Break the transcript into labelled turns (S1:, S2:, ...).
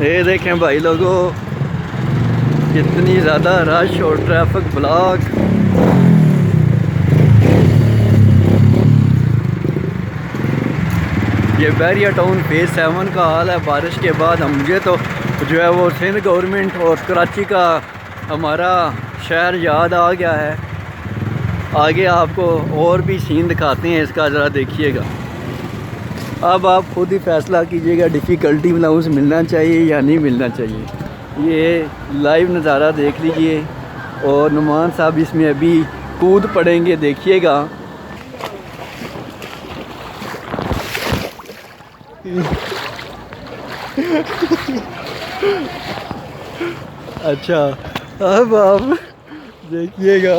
S1: ये देखें भाई लोगों, कितनी ज़्यादा रश और ट्रैफिक ब्लॉक। ये बैरिया टाउन फेज़ 7 का हाल है। बारिश के बाद मुझे तो जो है वो सिंध गवर्नमेंट और कराची का हमारा शहर याद आ गया है। आगे आपको और भी सीन दिखाते हैं इसका, ज़रा देखिएगा। अब आप खुद ही फैसला कीजिएगा डिफ़िकल्टी ब्लाउज मिलना चाहिए या नहीं मिलना चाहिए। ये लाइव नज़ारा देख लीजिए और नुमान साहब इसमें अभी कूद पड़ेंगे, देखिएगा। अच्छा, अब आप देखिएगा।